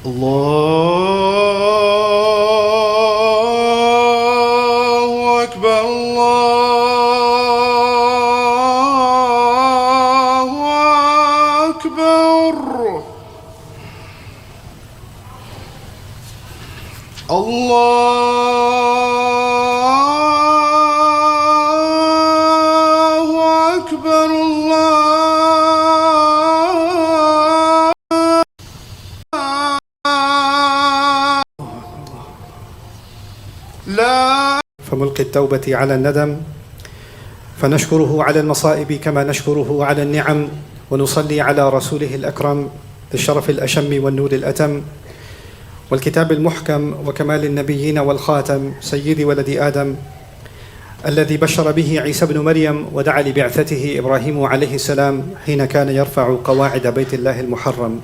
الله أكبر الله أكبر الله أكبر لا. فملقي التوبة على الندم، فنشكره على المصائب كما نشكره على النعم، ونصلي على رسوله الأكرم ذي الشرف الأشم والنور الأتم والكتاب المحكم وكمال النبيين والخاتم سيد ولد آدم الذي بشر به عيسى بن مريم ودعا لبعثته إبراهيم عليه السلام حين كان يرفع قواعد بيت الله المحرم.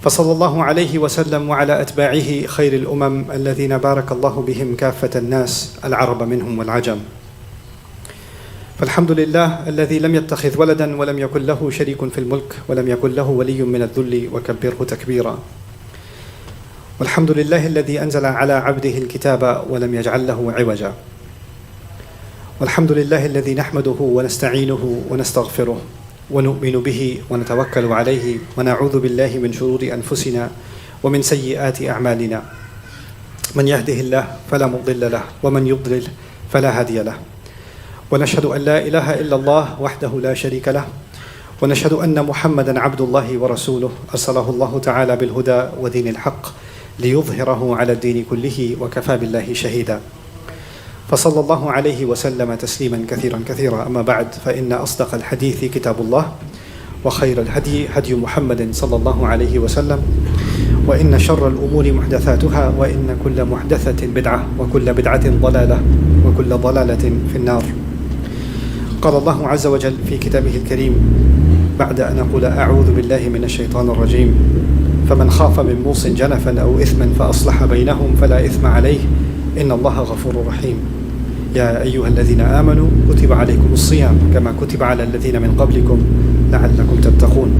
فصلى الله عليه وسلم وعلى أتباعه خير الأمم الذين بارك الله بهم كافة الناس العرب منهم والعجم. فالحمد لله الذي لم يتخذ ولدا ولم يكن له شريك في الملك ولم يكن له ولي من الذل وكبره تكبيرا. والحمد لله الذي أنزل على عبده الكتاب ولم يجعل له عوجا. والحمد لله الذي نحمده ونستعينه ونستغفره ونؤمن به ونتوكل عليه ونعوذ بالله من شرور أنفسنا ومن سيئات أعمالنا. من يهده الله فلا مضل له ومن يضلل فلا هادي له. ونشهد أن لا إله إلا الله وحده لا شريك له، ونشهد أن محمدا عبد الله ورسوله أرسله الله تعالى بالهدى ودين الحق ليظهره على الدين كله وكفى بالله شهيدا. فصلى الله عليه وسلم تسليما كثيرا كثيرا. أما بعد، فإن أصدق الحديث كتاب الله، وخير الهدي هدي محمد صلى الله عليه وسلم، وإن شر الأمور محدثاتها، وإن كل محدثة بدعة، وكل بدعة ضلالة، وكل ضلالة في النار. قال الله عز وجل في كتابه الكريم بعد أن أقول أعوذ بالله من الشيطان الرجيم: فمن خاف من موص جنفا أو إثما فأصلح بينهم فلا إثم عليه إن الله غفور رحيم. يا أيها الذين آمنوا كتب عليكم الصيام كما كتب على الذين من قبلكم لعلكم تتقون.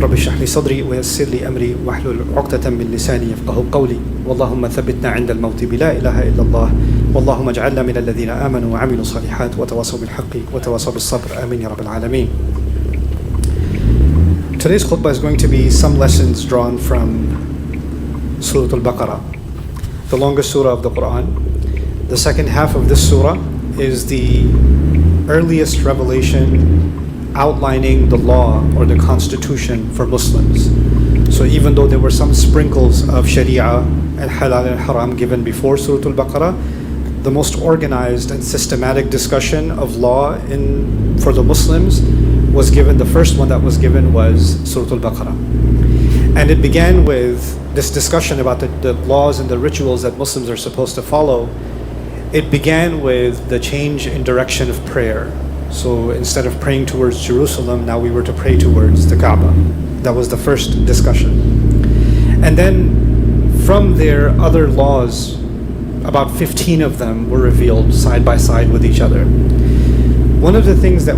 رب اشرح لي صدري ويسر لي أمري واحلل عقدة من لساني يفقهوا قولي. واللهم ثبتنا عند الموت بلا إله إلا الله. واللهم اجعلنا من الذين آمنوا وعملوا الصالحات وتواصوا بالحق وتواصوا بالصبر. آمين يا رب العالمين. Today's khutbah is going to be some lessons drawn from Surah Al-Baqarah, the longest surah of the Quran. The second half of this surah is the earliest revelation outlining the law or the constitution for Muslims. So even though there were some sprinkles of Sharia and Halal and Haram given before Surah Al-Baqarah, the most organized and systematic discussion of law for the Muslims was given. The first one that was given was Surah Al-Baqarah. And it began with this discussion about the laws and the rituals that Muslims are supposed to follow. It began with the change in direction of prayer. So instead of praying towards Jerusalem, now we were to pray towards the Kaaba. That was the first discussion. And then from there, other laws, about 15 of them were revealed side by side with each other. One of the things that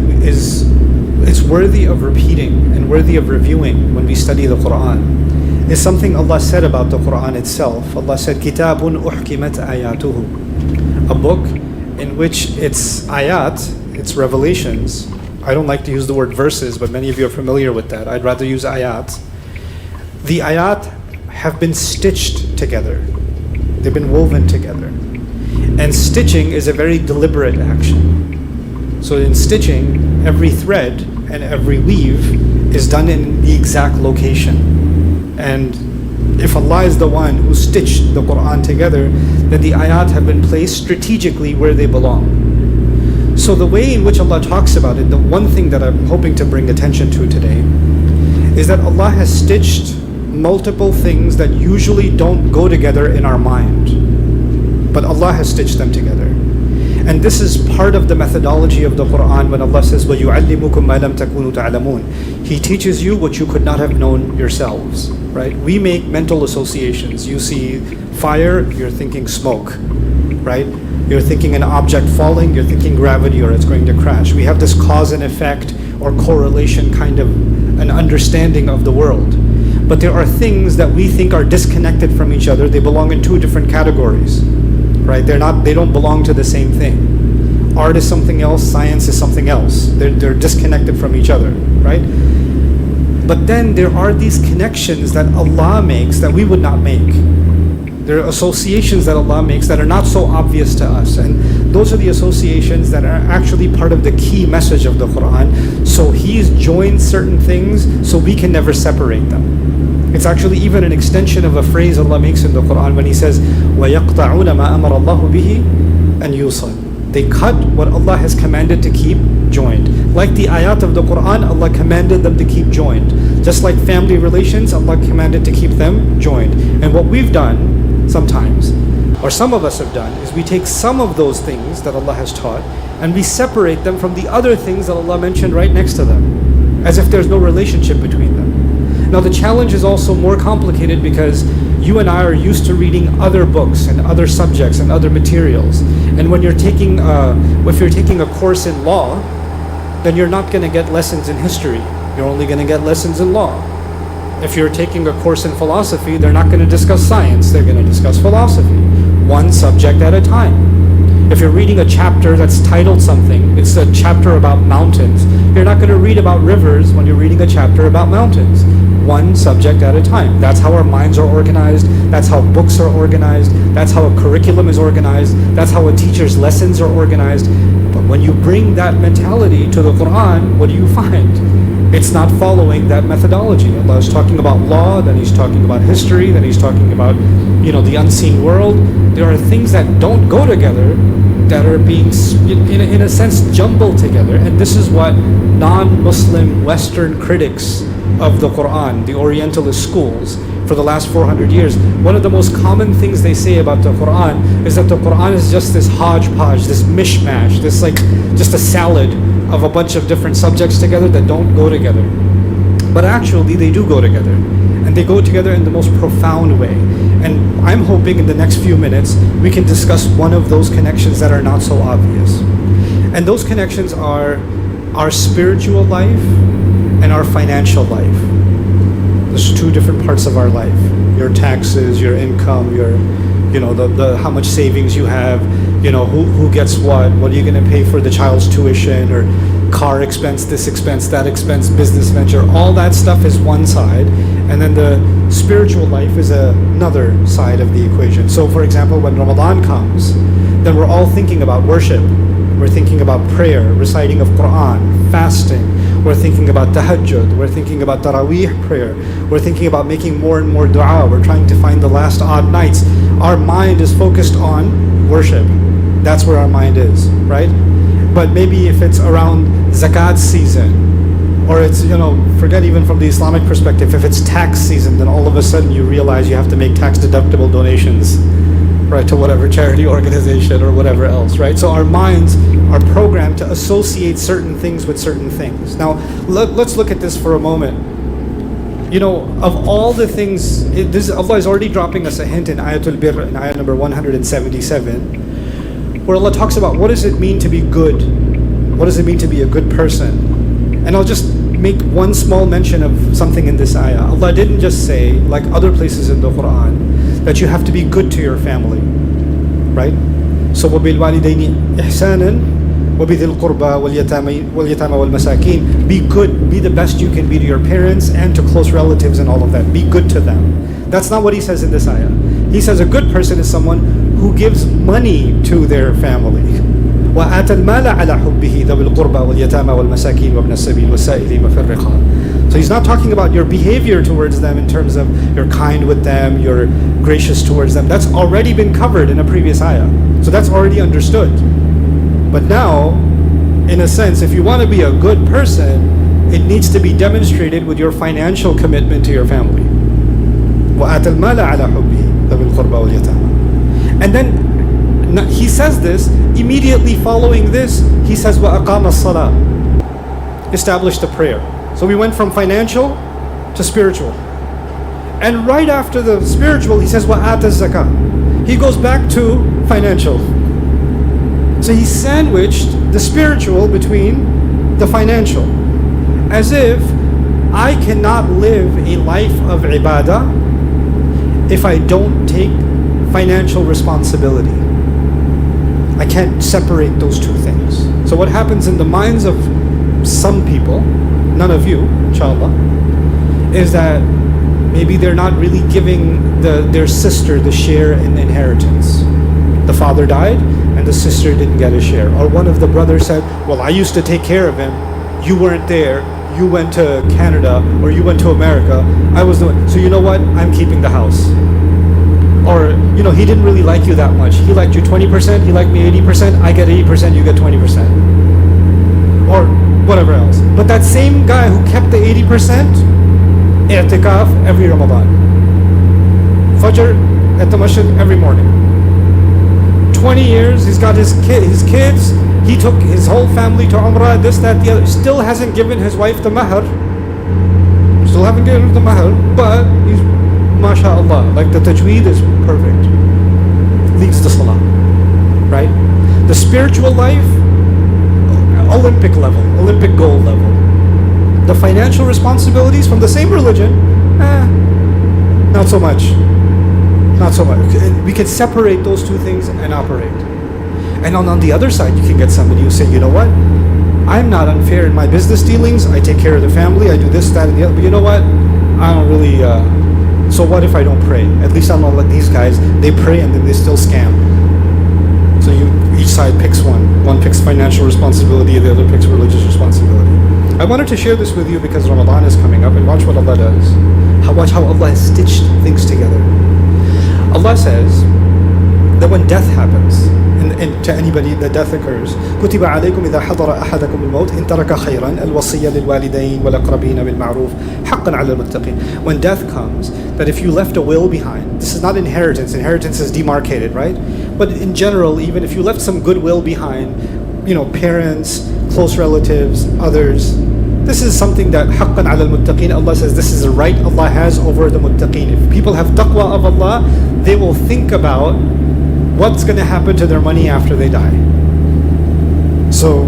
it's worthy of repeating and worthy of reviewing when we study the Quran is something Allah said about the Quran itself. Allah said, Kitabun uhkimat ayatuhu. A book in which its ayat, its revelations, I don't like to use the word verses, but many of you are familiar with that. I'd rather use ayat. The ayat have been stitched together. They've been woven together. And stitching is a very deliberate action. So in stitching, every thread and every weave is done in the exact location. And if Allah is the one who stitched the Quran together, then the ayat have been placed strategically where they belong. So the way in which Allah talks about it, the one thing that I'm hoping to bring attention to today is that Allah has stitched multiple things that usually don't go together in our mind, but Allah has stitched them together. And this is part of the methodology of the Quran when Allah says, وَيُعَلِّمُكُم مَا لَمْ تَكُونُوا تَعْلَمُونَ. He teaches you what you could not have known yourselves, right? We make mental associations. You see fire, you're thinking smoke, right? You're thinking an object falling, you're thinking gravity or it's going to crash. We have this cause and effect or correlation kind of an understanding of the world. but there are things that we think are disconnected from each other. They belong in two different categories, right? They don't belong to the same thing. Art is something else, science is something else. They're disconnected from each other, right? But then there are these connections that Allah makes that we would not make. There are associations that Allah makes that are not so obvious to us. And those are the associations that are actually part of the key message of the Quran. So He's joined certain things so we can never separate them. It's actually even an extension of a phrase Allah makes in the Quran when He says, وَيَقْطَعُونَ مَا أَمَرَ اللَّهُ بِهِ أَنْ يُوصَلْ. They cut what Allah has commanded to keep joined. Like the ayat of the Quran, Allah commanded them to keep joined. Just like family relations, Allah commanded to keep them joined. And what we've done sometimes, or some of us have done, is we take some of those things that Allah has taught and we separate them from the other things that Allah mentioned right next to them, as if there's no relationship between them. Now the challenge is also more complicated because you and I are used to reading other books and other subjects and other materials. And when if you're taking a course in law, then you're not going to get lessons in history. You're only going to get lessons in law. If you're taking a course in philosophy, they're not going to discuss science, they're going to discuss philosophy, one subject at a time. If you're reading a chapter that's titled something, it's a chapter about mountains, you're not going to read about rivers when you're reading a chapter about mountains, one subject at a time. That's how our minds are organized, that's how books are organized, that's how a curriculum is organized, that's how a teacher's lessons are organized. But when you bring that mentality to the Quran, what do you find? It's not following that methodology. Allah is talking about law, then He's talking about history, then He's talking about, the unseen world. There are things that don't go together, that are being, in a sense, jumbled together. And this is what non-Muslim Western critics of the Quran, the Orientalist schools, for the last 400 years, one of the most common things they say about the Quran is that the Quran is just this hodgepodge, this mishmash, this just a salad of a bunch of different subjects together that don't go together. But actually they do go together, and they go together in the most profound way. And I'm hoping in the next few minutes we can discuss one of those connections that are not so obvious. And those connections are our spiritual life and our financial life. There's two different parts of our life. Your taxes, your income, your the how much savings you have, who gets what are you going to pay for the child's tuition or car expense, this expense, that expense, business venture, all that stuff is one side, and then the spiritual life is another side of the equation. So for example, when Ramadan comes, then we're all thinking about worship, we're thinking about prayer, reciting of Quran, fasting, we're thinking about tahajjud, we're thinking about taraweeh prayer, we're thinking about making more and more dua, we're trying to find the last odd nights. Our mind is focused on worship. That's where our mind is, right? But maybe if it's around zakat season, or it's, forget even from the Islamic perspective, if it's tax season, then all of a sudden you realize you have to make tax deductible donations, right, to whatever charity organization or whatever else, right? So our minds are programmed to associate certain things with certain things. Now, let's look at this for a moment. Of all the things, Allah is already dropping us a hint in Ayatul Birr, in ayah number 177, where Allah talks about what does it mean to be good? What does it mean to be a good person? And I'll just make one small mention of something in this ayah. Allah didn't just say, like other places in the Quran, that you have to be good to your family, right? So وَبِالْوَالِدَيْنِ إِحْسَانًا وَبِذِي الْقُرْبَى وَالْيَتَامَى وَالْمَسَاكِينَ. Be good, be the best you can be to your parents and to close relatives and all of that. Be good to them. That's not what He says in this ayah. He says a good person is someone who gives money to their family. وَآتَ الْمَالَ عَلَى حُبِّهِ ذَوِي الْقُرْبَى وَالْيَتَامَى وَالْمَسَاكِينَ وَابْنَ السَّبِيلِ وَالسَّائِلِينَ وَفِي الرِّقَابِ. So He's not talking about your behavior towards them in terms of you're kind with them, you're gracious towards them. That's already been covered in a previous ayah. So that's already understood. But now, in a sense, if you want to be a good person, it needs to be demonstrated with your financial commitment to your family. وَآتَ الْمَالَ عَلَى حُبِّهِ ذَوِي الْقُرْبَى وَالْيَتَامَى. And then He says this, immediately following this, He says, وَأَقَامَ الصَّلَاةِ. Establish the prayer. So we went from financial to spiritual. And right after the spiritual, He says, وَآتَ الزَّكَاةِ. He goes back to financial. So He sandwiched the spiritual between the financial. As if I cannot live a life of ibadah if I don't take financial responsibility. I can't separate those two things. So what happens in the minds of some people, none of you, inshallah, is that maybe they're not really giving their sister the share in inheritance. The father died and the sister didn't get a share. Or one of the brothers said, well, I used to take care of him, you weren't there, you went to Canada or you went to America, I was the one. So you know what, I'm keeping the house. Or, he didn't really like you that much. He liked you 20%, he liked me 80%, I get 80%, you get 20%. Or whatever else. But that same guy who kept the 80%, i'tikaf every Ramadan. Fajr at the masjid every morning. 20 years, he's got his kids, he took his whole family to Umrah, this, that, the other. Still hasn't given his wife the mahr. Still haven't given her the mahr, but he's, mashallah, like the tajweed is perfect. Leads to salah. Right? The spiritual life, Olympic level, Olympic gold level. The financial responsibilities from the same religion, not so much. Not so much. We can separate those two things and operate. And on the other side, you can get somebody who say, you know what? I'm not unfair in my business dealings. I take care of the family. I do this, that, and the other. But you know what? I don't really... so what if I don't pray? At least I'm not like these guys. They pray and then they still scam. So each side picks one. One picks financial responsibility, the other picks religious responsibility. I wanted to share this with you because Ramadan is coming up, and watch what Allah does. Watch how Allah has stitched things together. Allah says that when death happens, and to anybody that death occurs, كُتِبَ عَلَيْكُمْ إِذَا حَضَرَ أَحَدَكُمُ الْمَوْتِ إِن تَرَكَ خَيْرًا الْوَصِيَّةُ لِلْوَالِدَيْنِ وَالْأَقْرَبِينَ بِالْمَعْرُوفِ حَقًّا عَلَى الْمُتَّقِينَ. When death comes, that if you left a will behind, this is not inheritance. Inheritance is demarcated, right? But in general, even if you left some goodwill behind, parents, close relatives, others, this is something that حَقًّا عَلَى الْمُتَّقِينَ. Allah says this is a right Allah has over the muttaqeen. If people have taqwa of Allah, they will think about what's going to happen to their money after they die. So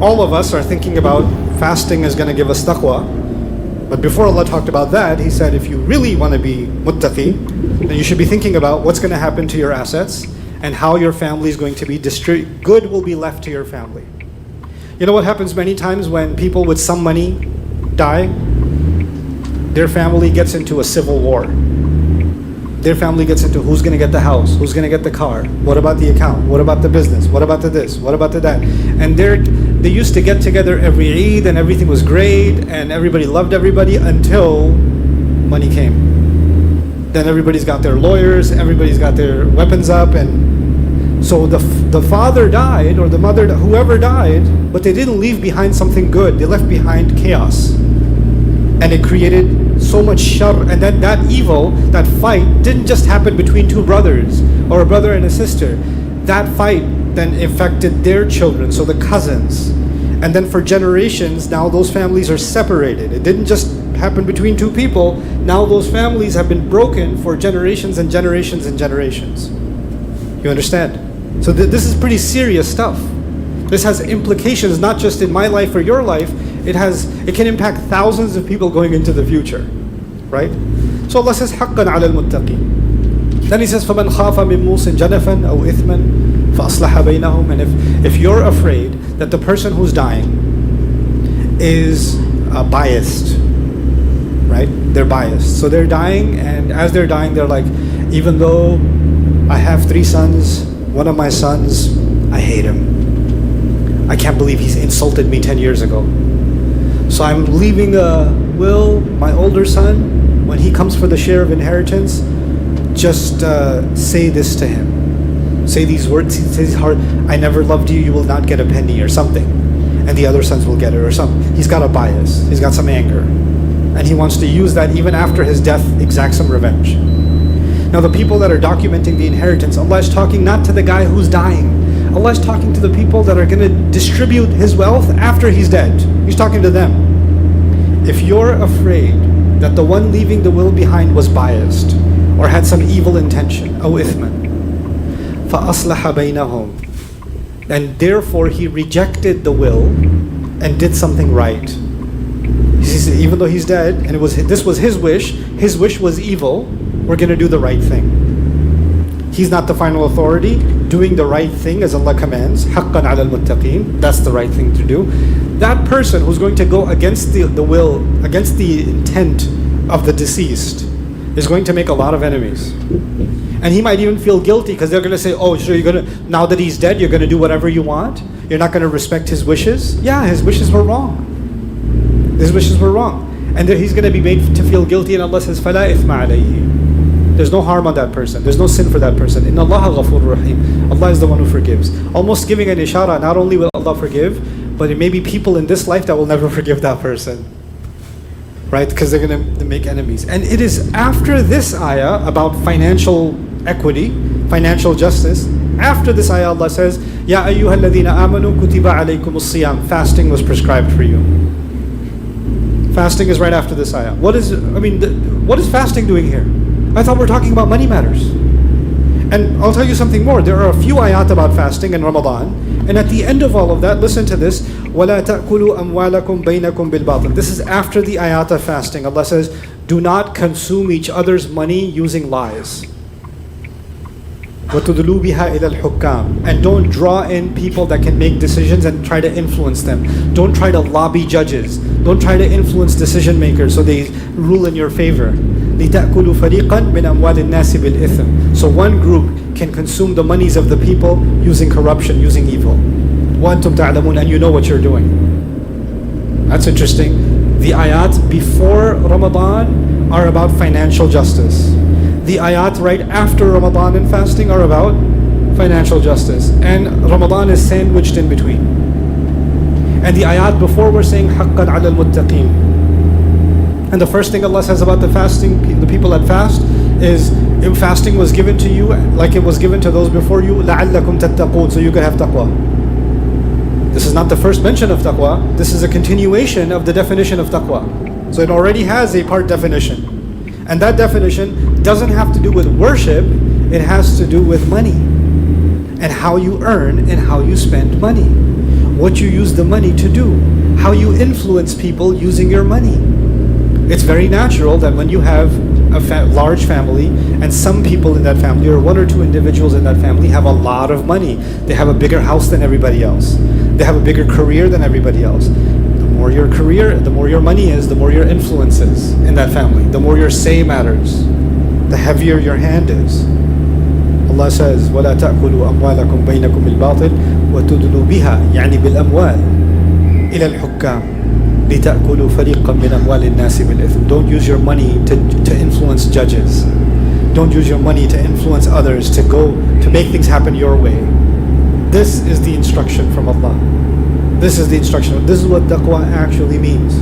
all of us are thinking about fasting is going to give us taqwa. But before Allah talked about that, He said if you really want to be muttaqi, then you should be thinking about what's going to happen to your assets and how your family is going to be good will be left to your family. You know what happens many times when people with some money die? Their family gets into a civil war. Their family gets into who's going to get the house, who's going to get the car, what about the account, what about the business, what about the this, what about the that. And they used to get together every Eid and everything was great and everybody loved everybody until money came. Then everybody's got their lawyers, everybody's got their weapons up, and so the father died or the mother, whoever died, but they didn't leave behind something good. They left behind chaos. And it created so much shar. And then that evil, that fight, didn't just happen between two brothers or a brother and a sister. That fight then affected their children, so the cousins. And then for generations, now those families are separated. It didn't just happen between two people. Now those families have been broken for generations and generations and generations. You understand? So this is pretty serious stuff. This has implications not just in my life or your life. It can impact thousands of people going into the future, right? So Allah says حَقًّا عَلَى الْمُتَّقِينَ. Then He says فَمَنْ خَافَ مِن مُوسٍ جَنَفًا أَوْ إِثْمًا فَأَصْلَحَ بَيْنَهُمْ. And if you're afraid that the person who's dying is biased, right? They're biased. So they're dying, and as they're dying, they're like, even though I have 3 sons, one of my sons, I hate him. I can't believe he's insulted me 10 years ago. So I'm leaving a will, my older son, when he comes for the share of inheritance, just say this to him. Say these words, say these hard, I never loved you, you will not get a penny or something. And the other sons will get it or something. He's got a bias, he's got some anger. And he wants to use that even after his death, exact some revenge. Now the people that are documenting the inheritance, Allah is talking not to the guy who's dying. Allah is talking to the people that are going to distribute his wealth after he's dead. He's talking to them. If you're afraid that the one leaving the will behind was biased or had some evil intention, أو إثما, فأصلح بينهم, and therefore he rejected the will and did something right. He Even though he's dead, and this was his wish was evil, we're going to do the right thing. He's not the final authority. Doing the right thing as Allah commands, حَقًّا عَلَى الْمُتَّقِينَ, that's the right thing to do. That person who's going to go against the will, against the intent of the deceased, is going to make a lot of enemies. And he might even feel guilty because they're going to say, oh, so now that he's dead, you're going to do whatever you want? You're not going to respect his wishes? Yeah, his wishes were wrong. His wishes were wrong. And he's going to be made to feel guilty, and Allah says, فَلَا إِثْمَ عَلَيْهِ. There's no harm on that person. There's no sin for that person. Inna Allah ghafur rahim. Allah is the one who forgives. Almost giving an ishara, not only will Allah forgive, but it may be people in this life that will never forgive that person. Right? Because they're going to make enemies. And it is after this ayah about financial equity, financial justice, after this ayah Allah says, Ya ayyuha alladhina amanu kutiba alaykum as-siyam. Fasting was prescribed for you. Fasting is right after this ayah. What is fasting doing here? I thought we're talking about money matters. And I'll tell you something more. There are a few ayat about fasting in Ramadan. And at the end of all of that, listen to this. وَلَا تَأْكُلُوا أَمْوَالَكُمْ بَيْنَكُمْ بِالْبَاطِلِ. This is after the ayat of fasting. Allah says, do not consume each other's money using lies. وَتُدْلُوا بِهَا إِلَى الْحُكَّامِ. And don't draw in people that can make decisions and try to influence them. Don't try to lobby judges. Don't try to influence decision makers so they rule in your favor. لِتَأْكُلُوا فَرِيقًا مِنْ أَمْوَالِ النَّاسِ بِالْإِثْمِ. So one group can consume the monies of the people using corruption, using evil. وَأَنْتُمْ تَعْلَمُونَ. And you know what you're doing. That's interesting. The ayat before Ramadan are about financial justice. The ayat right after Ramadan and fasting are about financial justice. And Ramadan is sandwiched in between. And the ayat before were saying حَقًّا عَلَى الْمُتَّقِينَ. And the first thing Allah says about the fasting, the people that fast, is if fasting was given to you like it was given to those before you, لَعَلَّكُمْ تَتَّقُونَ, so you could have taqwa. This is not the first mention of taqwa. This is a continuation of the definition of taqwa. So it already has a part definition. And that definition doesn't have to do with worship, it has to do with money. And how you earn and how you spend money. What you use the money to do. How you influence people using your money. It's very natural that when you have a large family and some people in that family or one or two individuals in that family have a lot of money. They have a bigger house than everybody else. They have a bigger career than everybody else. The more your career, the more your money is, the more your influence is in that family. The more your say matters. The heavier your hand is. Allah says, وَلَا تَأْكُلُوا أَمْوَالَكُمْ بَيْنَكُمْ بِالْبَاطِلِ وَتُدْلُوا بِهَا يعني بالأموال إلى الحكام لِتَأْكُلُوا فَرِيقًا مِنْ أَمْوَالِ النَّاسِ بِالْإِثْمِ. Don't use your money to influence judges. Don't use your money to influence others, to make things happen your way. This is the instruction from Allah. This is the instruction. This is what taqwa actually means.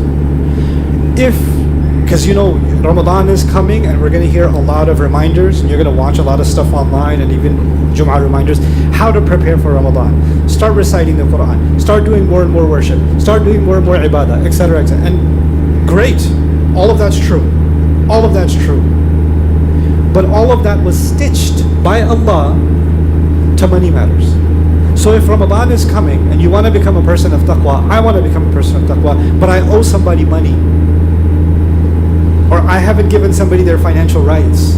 Because Ramadan is coming and we're going to hear a lot of reminders and you're going to watch a lot of stuff online and even Jum'ah reminders, how to prepare for Ramadan. Start reciting the Quran. Start doing more and more worship. Start doing more and more ibadah, etc. etc. And great, all of that's true. All of that's true. But all of that was stitched by Allah to money matters. So if Ramadan is coming and you want to become a person of taqwa, I want to become a person of taqwa, but I owe somebody money. Or I haven't given somebody their financial rights.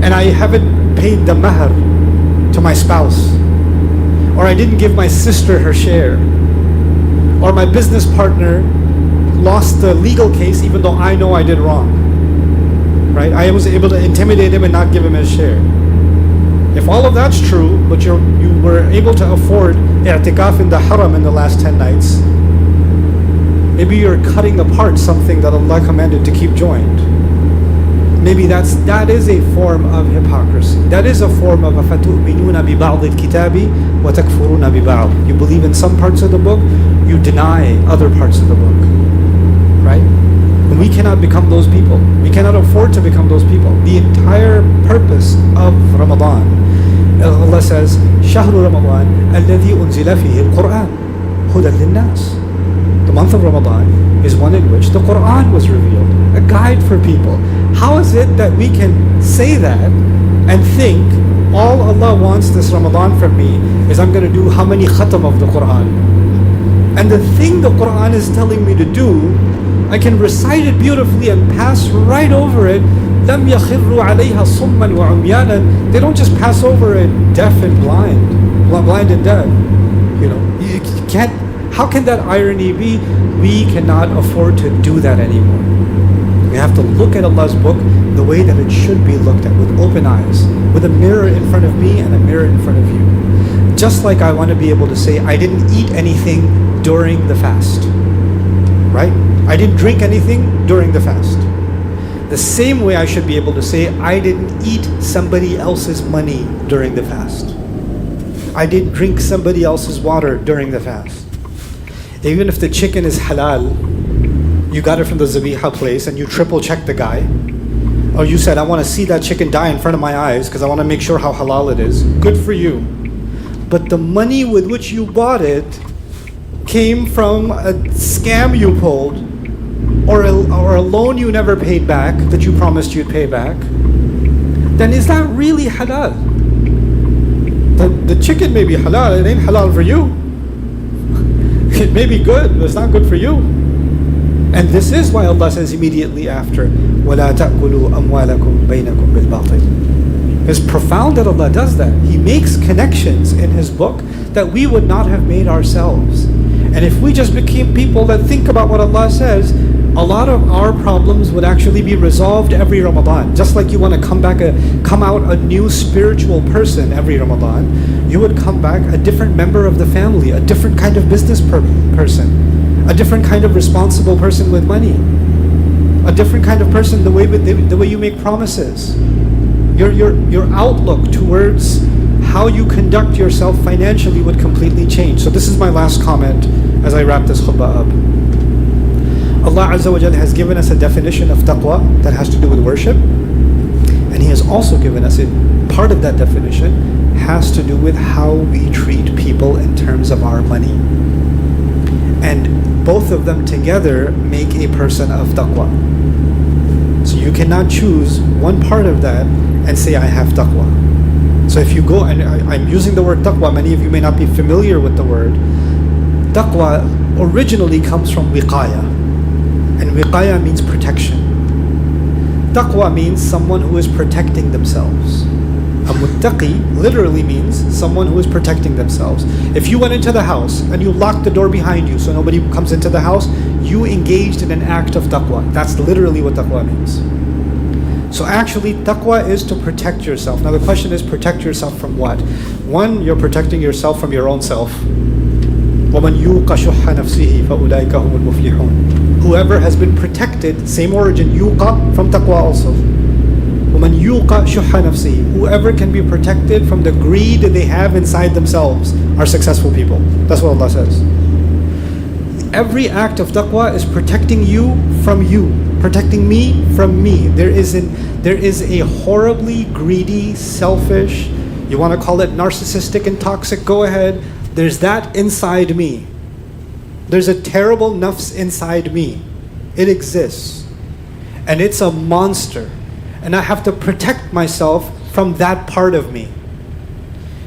And I haven't paid the mahar to my spouse. Or I didn't give my sister her share. Or my business partner lost the legal case even though I know I did wrong. Right? I was able to intimidate him and not give him his share. If all of that's true, but you were able to afford i'tikaf in the haram in the last 10 nights, maybe you're cutting apart something that Allah commanded to keep joined. Maybe that is a form of hypocrisy. That is a form of أَفَتُؤْمِنُونَ بِبَعْضِ الْكِتَابِ وَتَكْفُرُونَ بِبَعْضِ. You believe in some parts of the book, you deny other parts of the book. Right? And we cannot become those people. We cannot afford to become those people. The entire purpose of Ramadan, Allah says, شهر رمضان الذي أنزل فيه القرآن هدى للناس. The month of Ramadan is one in which the Quran was revealed, a guide for people. How is it that we can say that and think all Allah wants this Ramadan from me is I'm going to do how many khatam of the Quran? And the thing the Quran is telling me to do, I can recite it beautifully and pass right over it. لَمْ يَخِرُّوا عَلَيْهَا صُمًّا وَعُمْيَانًا. They don't just pass over it deaf and blind and deaf. You know, you can't. How can that irony be? We cannot afford to do that anymore. We have to look at Allah's book the way that it should be looked at, with open eyes, with a mirror in front of me and a mirror in front of you. Just like I want to be able to say, I didn't eat anything during the fast. Right? I didn't drink anything during the fast. The same way I should be able to say, I didn't eat somebody else's money during the fast. I didn't drink somebody else's water during the fast. Even if the chicken is halal, you got it from the Zabiha place and you triple check the guy, or you said, I want to see that chicken die in front of my eyes because I want to make sure how halal it is. Good for you. But the money with which you bought it came from a scam you pulled, or a loan you never paid back that you promised you'd pay back, then is that really halal? The chicken may be halal, it ain't halal for you. It may be good, but it's not good for you. And this is why Allah says immediately after, وَلَا تَأْكُلُوا أَمْوَالَكُمْ بَيْنَكُمْ بِالْبَاطِلِ. It's profound that Allah does that. He makes connections in His book that we would not have made ourselves. And if we just became people that think about what Allah says, a lot of our problems would actually be resolved every Ramadan. Just like you want to come out a new spiritual person every Ramadan, you would come back a different member of the family, a different kind of business person, a different kind of responsible person with money, a different kind of person the way you make promises. Your outlook towards how you conduct yourself financially would completely change. So this is my last comment as I wrap this khutbah up. Allah Azza wa Jalla has given us a definition of taqwa that has to do with worship, and He has also given us part of that definition has to do with how we treat people in terms of our money. And both of them together make a person of taqwa. So you cannot choose one part of that and say, I have taqwa. So if you go, and I'm using the word taqwa, many of you may not be familiar with the word. Taqwa originally comes from wiqaya. And wiqaya means protection. Taqwa means someone who is protecting themselves. A muttaqi literally means someone who is protecting themselves. If you went into the house and you locked the door behind you so nobody comes into the house, you engaged in an act of taqwa. That's literally what taqwa means. So actually, taqwa is to protect yourself. Now the question is, protect yourself from what? One, you're protecting yourself from your own self. وَمَنْ يُوقَ شُحَّ نَفْسِهِ فَأُولَٰئِكَ هُمُ الْمُفْلِحُونَ. Whoever has been protected, same origin, yuqa, from taqwa also. وَمَنْ يُوقَ شُحَّ نَفْسِهِ. Whoever can be protected from the greed that they have inside themselves are successful people. That's what Allah says. Every act of taqwa is protecting you, protecting me from me. There is a horribly greedy, selfish, you want to call it narcissistic and toxic, go ahead. There's that inside me. There's a terrible nafs inside me. It exists. And it's a monster. And I have to protect myself from that part of me.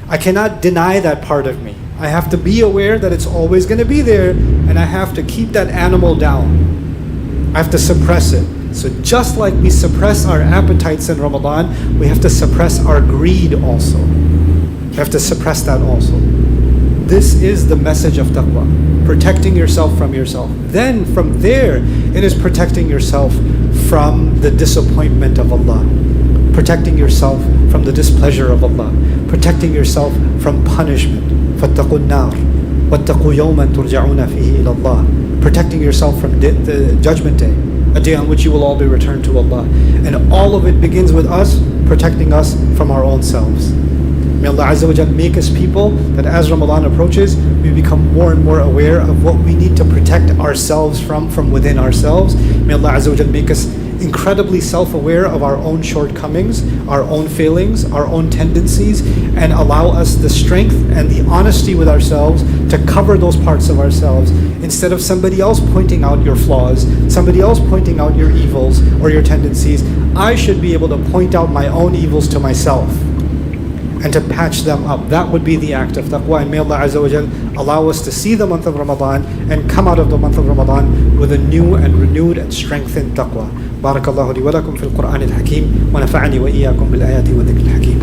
I cannot deny that part of me. I have to be aware that it's always going to be there, and I have to keep that animal down. I have to suppress it. So just like we suppress our appetites in Ramadan, we have to suppress our greed also. We have to suppress that also. This is the message of taqwa. Protecting yourself from yourself. Then from there, it is protecting yourself from the disappointment of Allah. Protecting yourself from the displeasure of Allah. Protecting yourself from punishment. فَاتَّقُوا النَّارِ وَاتَّقُوا يَوْمًا تُرْجَعُونَ فِيهِ إِلَى اللَّهِ. Protecting yourself from the judgment day, a day on which you will all be returned to Allah. And all of it begins with us protecting us from our own selves. May Allah Azza wa Jal make us people that as Ramadan approaches, we become more and more aware of what we need to protect ourselves from within ourselves. May Allah Azza wa Jal make us incredibly self-aware of our own shortcomings, our own failings, our own tendencies, and allow us the strength and the honesty with ourselves to cover those parts of ourselves instead of somebody else pointing out your flaws, somebody else pointing out your evils or your tendencies. I should be able to point out my own evils to myself. and to patch them up. That would be the act of taqwa, and may Allah Azza wa Jal allow us to see the month of Ramadan and come out of the month of Ramadan with a new and renewed and strengthened taqwa. بارك الله لي ولكم في القرآن الحكيم ونفعني وإياكم بالآيات والذكر الحكيم.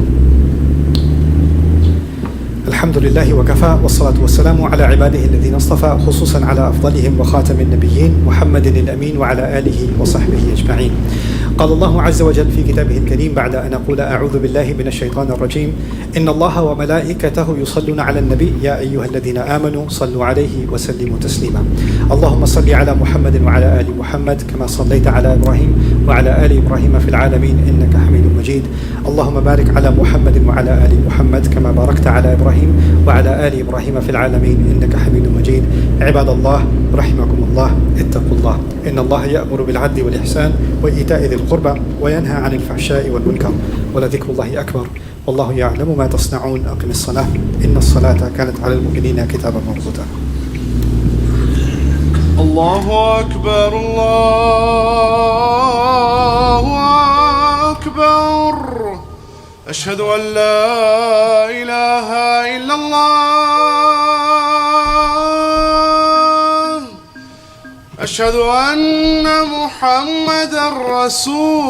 الحمد لله وكفى والصلاة والسلام على عباده الذين اصطفى خصوصا على أفضلهم وخاتم النبيين محمد الأمين وعلى آله وصحبه أجمعين. قال الله عز وجل في كتابه الكريم بعد أن أقول أعوذ بالله من الشيطان الرجيم إن الله وملائكته يصلون على النبي يا أيها الذين آمنوا صلوا عليه وسلموا تسليما. اللهم صل على محمد وعلى آل محمد كما صليت على إبراهيم وعلى آل إبراهيم في العالمين إنك حميد مجيد. اللهم بارك على محمد وعلى آل محمد كما باركت على إبراهيم وعلى آل إبراهيم في العالمين إنك حميد مجيد. عباد الله رحمكم الله اتقوا الله إن الله يأمر بالعدل والإحسان وإيتاء ذي القربى وينهى عن الفحشاء والمنكر ولذكر الله أكبر والله يعلم ما تصنعون. أقم الصلاة إن الصلاة كانت على المؤمنين كتابا موقوتا. الله أكبر الله أكبر أشهد أن لا إله إلا الله أشهد أن محمدا رسول